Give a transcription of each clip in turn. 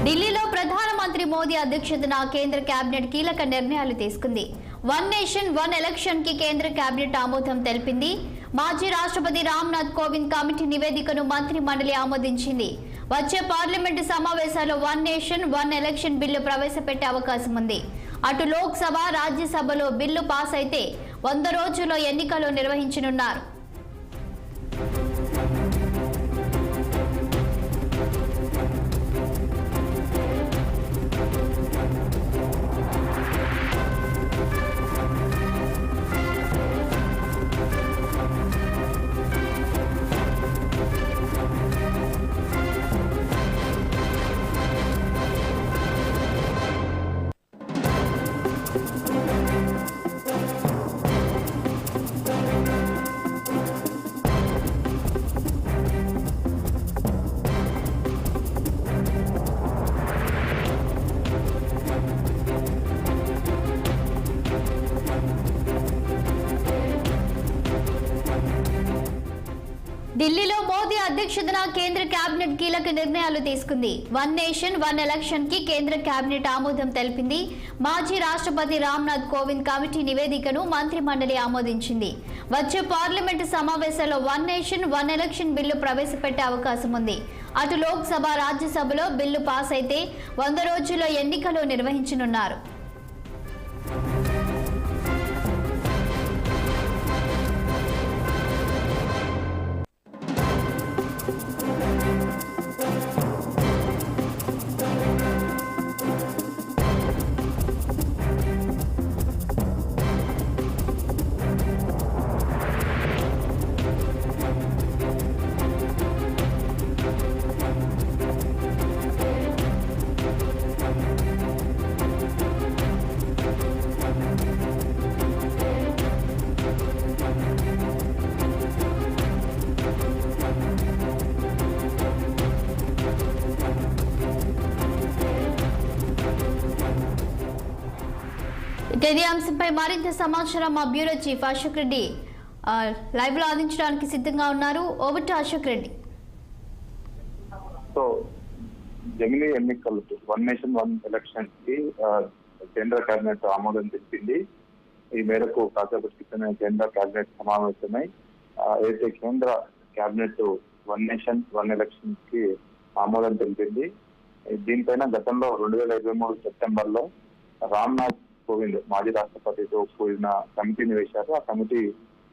ఢిల్లీలో ప్రధానమంత్రి మోదీ అధ్యక్షతన కేంద్ర కేబినెట్ కీలక నిర్ణయాలు తీసుకుంది. వన్ నేషన్ వన్ ఎలక్షన్ కి కేంద్ర కేబినెట్ ఆమోదం తెలిపింది. మాజీ రాష్ట్రపతి రామ్నాథ్ కోవింద్ కమిటీ నివేదికను మంత్రి మండలి ఆమోదించింది. వచ్చే పార్లమెంటు సమావేశాల్లో one nation one election bill ప్రవేశపెట్టే అవకాశం ఉంది. అటు లోక్సభ, రాజ్యసభలో బిల్లు పాస్ అయితే 100 రోజుల్లో ఎన్నికలు నిర్వహించనున్నారు. ఢిల్లీలో మోదీ అధ్యక్షతన కేంద్ర కేబినెట్ కీలక నిర్ణయాలు తీసుకుంది. వన్ నేషన్ వన్ ఎలక్షన్ కి కేంద్ర కేబినెట్ ఆమోదం తెలిపింది. మాజీ రాష్ట్రపతి రామ్నాథ్ కోవింద్ కమిటీ నివేదికను మంత్రి మండలి ఆమోదించింది. వచ్చే పార్లమెంటు సమావేశాల్లో one nation one election bill ప్రవేశపెట్టే అవకాశం ఉంది. అటు లోక్సభ, రాజ్యసభలో బిల్లు పాస్ అయితే 100 రోజుల్లో ఎన్నికలు నిర్వహించనున్నారు. ఇదే అంశంపై మరింత సమాచారం మా bureau chief Ashok Reddy live లో అందించడానికి సిద్ధంగా ఉన్నారు. Over to Ashok Reddy. So జమిలీ ఎన్నికలు వన్ నేషన్ వన్ ఎలక్షన్ కి కేంద్ర కేబినెట్ ఆమోదం తెలిపింది. ఈ మేరకు కాసేపటి క్రితమే కేంద్ర కేబినెట్ సమావేశమై అయితే కేంద్ర cabinet one nation one election కి ఆమోదం తెలిపింది. దీనిపైన గతంలో 2023 సెప్టెంబర్ లో రామ్నాథ్ కోవింద్ మాజీ రాష్ట్రపతితో కూడిన కమిటీని వేశారు. ఆ కమిటీ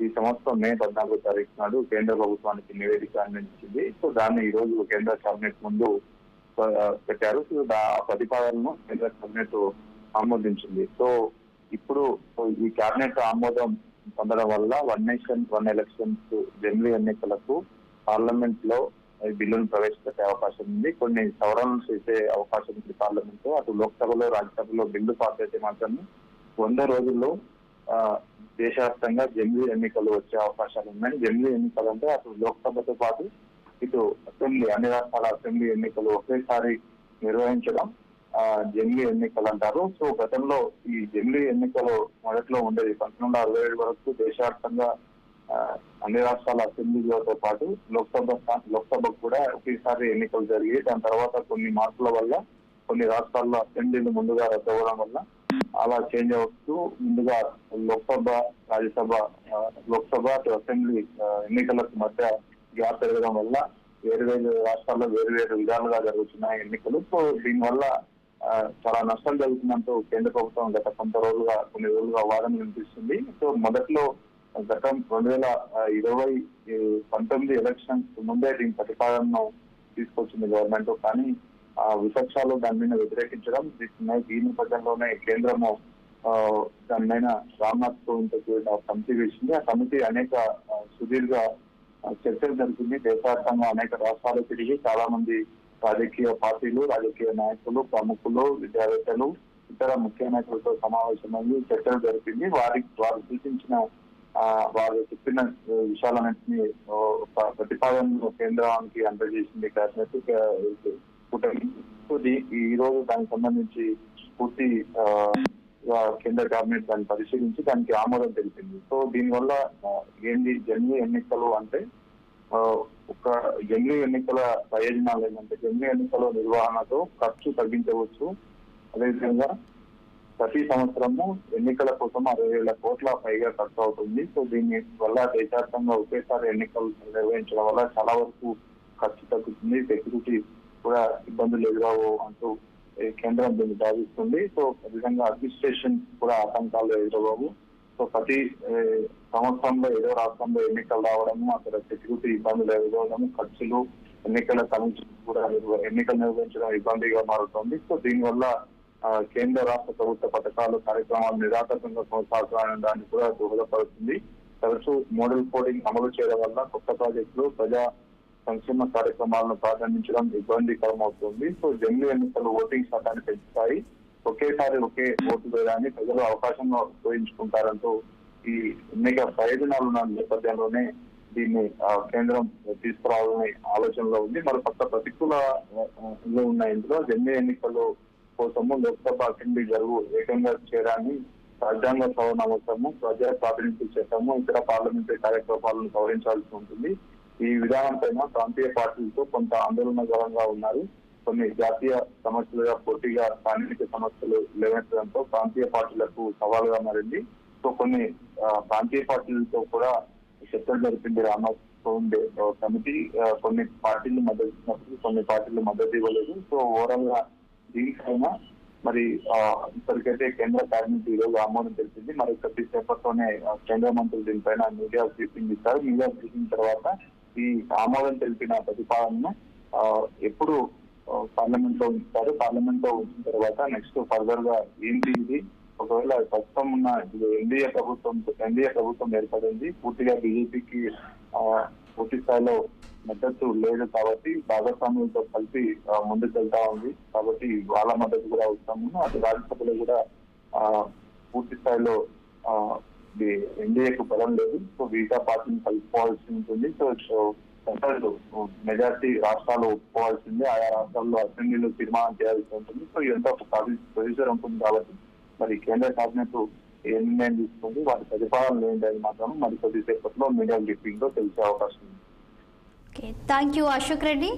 ఈ సంవత్సరం మే 14వ తారీఖు నాడు కేంద్ర ప్రభుత్వానికి నివేదిక అందించింది. సో దాన్ని ఈ రోజు కేంద్ర కేబినెట్ ముందు పెట్టారు. సో ఆ ప్రతిపాదనను కేంద్ర కేబినెట్ ఆమోదించింది. సో ఇప్పుడు ఈ కేబినెట్ ఆమోదం పొందడం వల్ల వన్ నేషన్ వన్ ఎలక్షన్స్ జమిలీ ఎన్నికలకు పార్లమెంట్ లో బిల్లును ప్రవేశపెట్టే అవకాశం ఉంది. కొన్ని సవరణలు చేసే అవకాశం ఉంది పార్లమెంట్ లో. అటు లోక్సభలో, రాజ్యసభలో బిల్లు పాస్ అయితే మాత్రం 100 రోజుల్లో దేశవ్యాప్తంగా జమిలీ ఎన్నికలు వచ్చే అవకాశాలు ఉన్నాయి. జమిలీ ఎన్నికలు అంటే అటు లోక్సభతో పాటు ఇటు అసెంబ్లీ, అన్ని రాష్ట్రాల అసెంబ్లీ ఎన్నికలు ఒకేసారి నిర్వహించడం జమిలీ ఎన్నికలు అంటారు. సో గతంలో ఈ జమిలీ ఎన్నికలు మొదట్లో ఉండేది 1967 వరకు దేశవ్యాప్తంగా అన్ని రాష్ట్రాల అసెంబ్లీలతో పాటు లోక్సభకు కూడా ఒకేసారి ఎన్నికలు జరిగి దాని తర్వాత కొన్ని మార్పుల వల్ల కొన్ని రాష్ట్రాల్లో అసెంబ్లీలు ముందుగా రద్దు అవ్వడం వల్ల అలా చేంజ్ అవుతూ ముందుగా లోక్సభ, రాజ్యసభ, లోక్సభ అసెంబ్లీ ఎన్నికలకు మధ్య గ్యాప్ పెరగడం వల్ల వేరు రాష్ట్రాల్లో వేరు విధాలుగా జరుగుతున్నాయి ఎన్నికలు. సో దీనివల్ల చాలా నష్టం జరుగుతుందంటూ కేంద్ర ప్రభుత్వం గత కొన్ని రోజులుగా వాదన వినిపిస్తుంది. సో మొదట్లో గతం 2019 ఎలక్షన్స్ ముందే దీని ప్రతిపాదనను తీసుకొచ్చింది గవర్నమెంట్. కానీ విపక్షాలు దాని మీద వ్యతిరేకించడం, దీని నేపథ్యంలోనే కేంద్రము దాని మీద రామ్నాథ్ కోవింద్ కమిటీ వేసింది. ఆ కమిటీ అనేక సుదీర్ఘ చర్చలు జరిగింది. దేశవ్యాప్తంగా అనేక రాష్ట్రాలు తిరిగి చాలా మంది రాజకీయ పార్టీలు, రాజకీయ నాయకులు, ప్రముఖులు, విద్యావేత్తలు, ఇతర ముఖ్య నాయకులతో సమావేశమయ్యి చర్చలు జరిపింది. వారు సూచించిన వారు చెప్పిన విషయాలన్నింటినీ ప్రతిపాదనను కేంద్రానికి అందజేసింది కేబినెట్ కూటమి. ఈ రోజు దానికి సంబంధించి పూర్తి కేంద్ర కేబినెట్ దాన్ని పరిశీలించి దానికి ఆమోదం తెలిపింది. సో దీనివల్ల ఏంటి జమిలీ ఎన్నికలు అంటే ఒక జమిలీ ఎన్నికల ప్రయోజనాలు ఏంటంటే జమిలీ ఎన్నికల నిర్వహణతో ఖర్చు తగ్గించవచ్చు. అదేవిధంగా ప్రతి సంవత్సరము ఎన్నికల కోసం 60,000 కోట్ల పైగా ఖర్చు అవుతుంది. సో దీని వల్ల దేశవ్యాప్తంగా ఒకేసారి ఎన్నికలు నిర్వహించడం వల్ల చాలా వరకు ఖర్చు తగ్గుతుంది, సెక్యూరిటీ కూడా ఇబ్బందులు ఎదురవు అంటూ కేంద్రం దీన్ని భావిస్తుంది. సో విధంగా అడ్మినిస్ట్రేషన్ కూడా ఆటంకాలు ఎదురవ్వవు. సో ప్రతి సంవత్సరంలో ఏదో రాష్ట్రంలో ఎన్నికలు రావడము, అక్కడ సెక్యూరిటీ ఇబ్బందులు ఎదురవడము, ఖర్చులు, ఎన్నికల కమిషన్ కూడా ఎన్నికలు నిర్వహించడం ఇబ్బందిగా మారుతుంది. సో దీనివల్ల కేంద్ర రాష్ట్ర ప్రభుత్వ పథకాలు కార్యక్రమాలు నిరాటకంగా కొనసాగడానికి కూడా దోహదపడుతుంది. తరచూ మోడల్ కోడింగ్ అమలు చేయడం వల్ల కొత్త ప్రాజెక్టులు, ప్రజా సంక్షేమ కార్యక్రమాలను ప్రారంభించడం ఇబ్బందికరం అవుతుంది. సో జమిలీ ఎన్నికలు ఓటింగ్ శాతాన్ని పెంచుతాయి. ఒకేసారి ఒకే ఓటు వేయడాన్ని ప్రజలు అవకాశంగా ఉపయోగించుకుంటారంటూ ఈ ఎన్నిక ప్రయోజనాలు ఉన్న నేపథ్యంలోనే దీన్ని కేంద్రం తీసుకురావాలనే ఆలోచనలో ఉంది. మరి కొత్త ప్రతికూలలో ఉన్న ఇందులో జమిలీ ఎన్నికలు కోసము లోక్సభ అసెంబ్లీ గడువు వేగంగా చేయడాన్ని, రాజ్యాంగ సవరణ అవసరము, ప్రజా ప్రాతినిధ్య చట్టము, ఇతర పార్లమెంటరీ కార్యక్రమాలను సవరించాల్సి ఉంటుంది. ఈ విధానం పైన ప్రాంతీయ పార్టీలతో కొంత ఆందోళనకరంగా ఉన్నారు. కొన్ని జాతీయ సమస్యలుగా పోటీగా స్థానిక సమస్యలు లేవనెత్తడంతో ప్రాంతీయ పార్టీలకు సవాలుగా మారింది. సో కొన్ని ప్రాంతీయ పార్టీలతో కూడా చర్చలు జరిపింది రామ్నాథ్ కోవింద్ కమిటీ. కొన్ని పార్టీలు మద్దతు ఇచ్చినప్పుడు కొన్ని పార్టీలు మద్దతు ఇవ్వలేదు. సో ఓవరాల్ గా దీనిపైన మరి ఇప్పటికైతే కేంద్ర కేబినెట్ ఈ రోజు ఆమోదం తెలిపింది. మరి కొద్దిసేపట్లోనే కేంద్ర మంత్రులు దీనిపైన మీడియా బ్రీఫింగ్ ఇస్తారు. మీడియా బ్రీఫింగ్ తర్వాత ఈ ఆమోదం తెలిపిన ప్రతిపాదనను ఎప్పుడు పార్లమెంట్ లో ఉంచుతారు, పార్లమెంట్ లో ఉంచిన తర్వాత నెక్స్ట్ ఫర్దర్ గా ఏంటి ఇది, ఒకవేళ ప్రస్తుతం ఉన్న ఎన్డీఏ ప్రభుత్వం ఏర్పడింది, పూర్తిగా బీజేపీకి పూర్తి స్థాయిలో మద్దతు లేదు కాబట్టి భాగస్వాములతో కలిపి ముందుకు వెళ్తా ఉంది. కాబట్టి వాళ్ళ మద్దతు కూడా అవసరము. అటు రాజ్యసభలో కూడా పూర్తి స్థాయిలో ఎన్డీఏకు బలం లేదు. సో వీటా పార్టీని కలుపుకోవాల్సి ఉంటుంది. సో సెంట్రల్ మెజార్టీ రాష్ట్రాలు ఒప్పుకోవాల్సిందే. ఆయా రాష్ట్రాల్లో అసెంబ్లీలో తీర్మానం చేయాల్సి ఉంటుంది. సో ఇదంతా ఒక ప్రొసీజర్ ఉంటుంది. కాబట్టి మరి కేంద్ర కేబినెట్ ఏ నిర్ణయం తీసుకుంది, వాటి ప్రతిపాదనలు ఏంటని మాత్రం మరి కొద్దిసేపట్లో మీడియా బ్రీఫింగ్ లో తెలిసే అవకాశం ఉంది. Thank you Ashok Reddy.